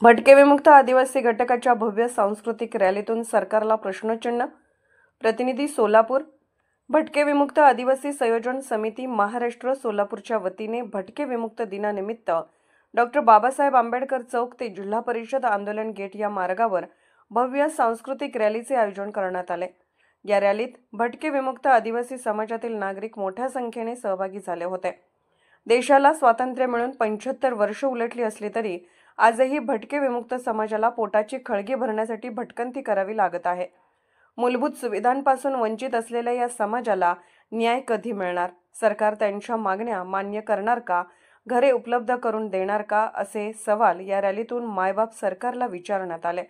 भटके विमुक्त आदिवासी घटकाच्या भव्य सांस्कृतिक रॅलीतून सरकारला प्रश्नचिन्ह। प्रतिनिधी सोलापूर। भटके विमुक्त आदिवासी संयोजन समिती महाराष्ट्र सोलापूरच्या वतीने भटके विमुक्त दिनानिमित्त डॉक्टर बाबासाहेब आंबेडकर चौक ते जिल्हा परिषद आंदोलन गेट या मार्गावर भव्य सांस्कृतिक रॅलीचे आयोजन करण्यात आले। या रॅलीत भटके विमुक्त आदिवासी समाजातील नागरिक मोठ्या संख्येने सहभागी झाले होते। देशाला स्वातंत्र्य मिळून 75 वर्ष उलटली असली तरी आजही भटके विमुक्त समाजाला पोटाची खळगी भरण्यासाठी भटकंती करावी लागत आहे। मूलभूत सुविधांपासून वंचित असलेल्या या समाजाला न्याय कधी मिळणार? सरकार त्यांच्या मागण्या मान्य करणार का? घरे उपलब्ध करून देणार का? असे सवाल या रॅलीतून मायबाप सरकारला विचारण्यात आले।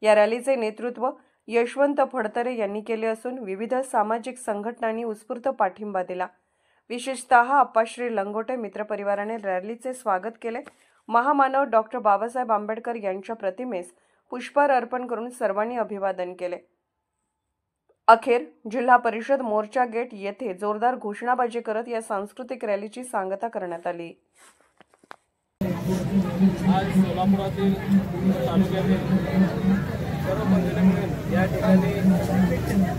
या रॅलीचे नेतृत्व यशवंत फडतरे यांनी केले असून विविध सामाजिक संघटनांनी उत्स्फूर्त पाठिंबा दिला। विशेषतः आप्पाश्री लंगोटे मित्रपरिवाराने रॅलीचे स्वागत केले। महामानव डॉक्टर बाबासाहेब आंबेडकर यांच्या प्रतिमेस पुष्पहार अर्पण करून सर्वांनी अभिवादन केले। अखेर जिल्हा परिषद मोर्चा गेट येथे जोरदार घोषणाबाजी करत या सांस्कृतिक रॅलीची सांगता करण्यात आली। आज सोलापुरातील तालुक्यातील सर्व बंधूंनी मिळून या ठिकाणी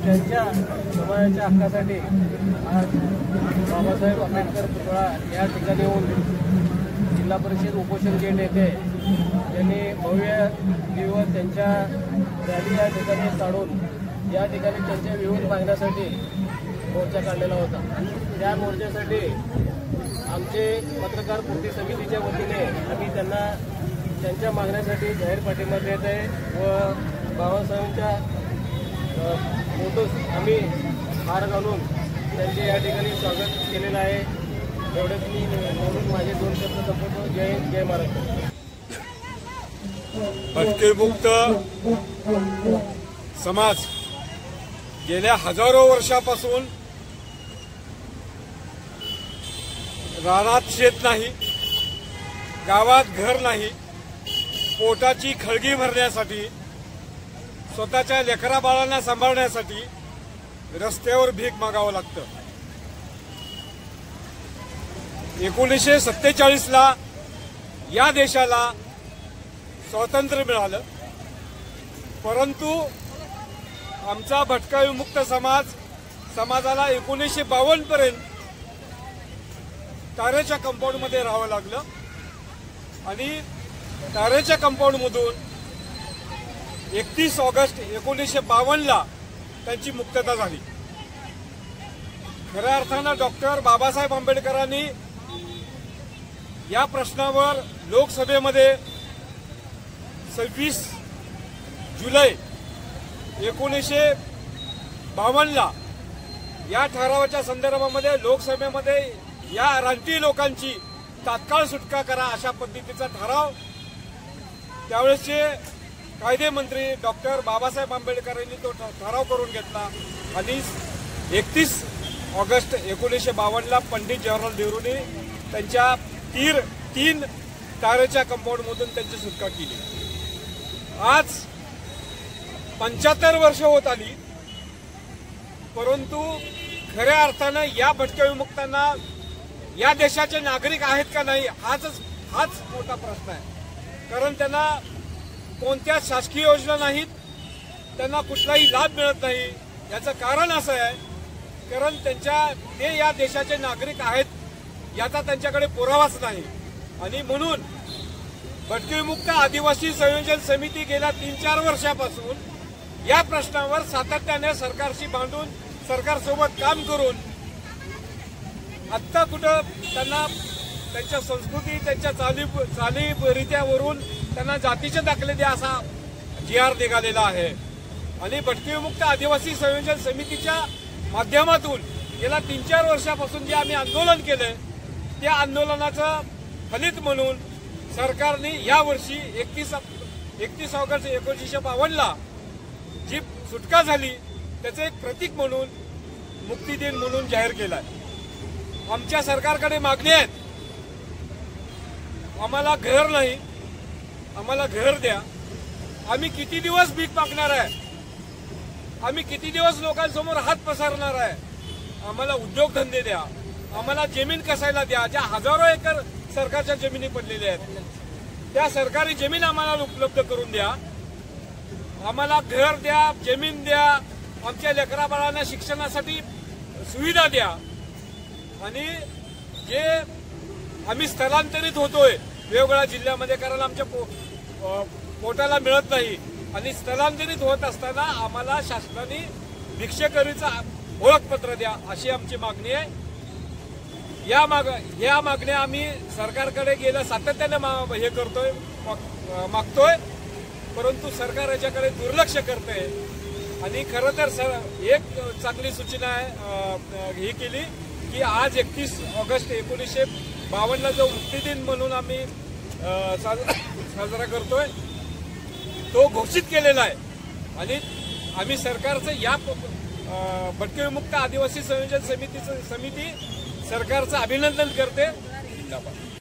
त्यांच्या समाजाच्या हक्कासाठी आज बाबासाहेब आंबेडकर पुतळा या ठिकाणी येऊन जिल्हा परिषद उपोषण गेट येथे त्यांनी भव्य दिवस त्यांच्या रॅली या ठिकाणी काढून या ठिकाणी त्यांच्या विविध मागण्यासाठी मोर्चा काढलेला होता। त्या मोर्चासाठी आमचे पत्रकार कृती समितीच्या वतीने आम्ही त्यांना त्यांच्या मागण्यासाठी जाहीर पाठिंबा देत आहे व बाबासाहेबांच्या फोटोस आम्ही हार घालून त्यांचे या ठिकाणी स्वागत केलेलं आहे। एवढेच मी म्हणून माझे 2 शब्द संपवतो। जय हिंद, जय महाराष्ट्र। भटके मुक्त समाज गेल्या हजारो वर्षापासून रानात शेत नाही, गावात घर नाही, पोटाची खळगी भरण्यासाठी, स्वतःच्या लेकरा बाळांना सांभाळण्यासाठी रस्त्यावर भीक मागावं लागतं। 1947 ला या देशाला स्वातंत्र्य मिळालं, परंतु आमचा भटका विमुक्त समाजाला 1952 पर्यंत तारेच्या कंपाऊंडमध्ये राहावं लागलं आणि तारेच्या कंपाऊंडमधून 31 ऑगस्ट 1952 ला त्यांची मुक्तता झाली। खऱ्या अर्थानं डॉक्टर बाबासाहेब आंबेडकरांनी या प्रश्नावर लोकसभेमध्ये 26 जुलै 1952 ला या ठरावाच्या संदर्भामध्ये लोकसभेमध्ये या रानटी लोकांची तात्काळ सुटका करा अशा पद्धतीचा ठराव त्यावेळेसचे कायदेमंत्री डॉक्टर बाबासाहेब आंबेडकरांनी तो ठराव करून घेतला आणि 31 ऑगस्ट 1952 ला पंडित जवाहरलाल नेहरूंनी त्यांच्या 3 तारेच्या कंपाऊंडमधून त्यांची सुटका केली। आज 75 वर्ष होत आली, परंतु खऱ्या अर्थानं या भटक्या विमुक्तांना या देशाचे नागरिक आहेत का नाही हाच मोठा प्रश्न आहे। कारण त्यांना कोणत्या शासकीय योजना नाहीत, त्यांना कुठलाही लाभ मिळत नाही। याचं कारण असं आहे कारण ते या देशाचे नागरिक आहेत याचा त्यांच्याकडे पुरावाच नाही आणि म्हणून भटके विमुक्त आदिवासी संयोजन समिती गेल्या 3-4 वर्षापासून या प्रश्नावर सातत्याने सरकारशी भांडून सरकारसोबत काम करून आत्ता कुठं त्यांना त्यांच्या संस्कृती त्यांच्या चालीरीत्यावरून त्यांना जातीचे दाखले द्या असा GR निघालेला आहे आणि भटके विमुक्त आदिवासी संयोजन समितीच्या माध्यमातून गेल्या 3-4 वर्षापासून जे आम्ही आंदोलन केले त्या आंदोलनाचं फलित म्हणून सरकारने यावर्षी 31 ऑगस्ट 1952 ला जी सुटका झाली त्याचे एक प्रतीक म्हणून मुक्ती दिन म्हणून जाहीर केलाय। आमच्या सरकारकडे मागणी आहेत, आम्हाला घर नाही, आम्हाला घर द्या। आम्ही किती दिवस भीक मागणार आहे? आम्ही किती दिवस लोकांसमोर हात पसरणार आहे? आम्हाला उद्योगधंदे द्या, आम्हाला जमीन कसायला द्या, ज्या हजारो एकर सरकारच्या जमिनी पडलेल्या आहेत। त्या सरकारी जमीन आम्हाला उपलब्ध करून द्या, आम्हाला घर द्या, जमीन द्या, आमच्या लेकरा बाळांना शिक्षणासाठी सुविधा द्या आणि जे आम्ही स्थलांतरित होतोय वेगवेगळ्या जिल्ह्यामध्ये, कारण आमच्या पोटाला मिळत नाही आणि स्थलांतरित होत असताना आम्हाला शासनाने भिक्षेकरीचं ओळखपत्र द्या, अशी आमची मागणी आहे. या मागण्या आम्ही सरकारकडे गेल्या सातत्याने हे करतोय, मागतोय, परंतु सरकार याच्याकडे दुर्लक्ष करते. आणि खरं तर एक चांगली सूचना आहे ही केली की आज 31 ऑगस्ट 1952 जो मुक्तीदिन म्हणून आम्ही साजरा करतोय तो घोषित केलेला आहे आणि आम्ही सरकारचं या भटके विमुक्त आदिवासी संयोजन समिती सरकारचं अभिनंदन करते.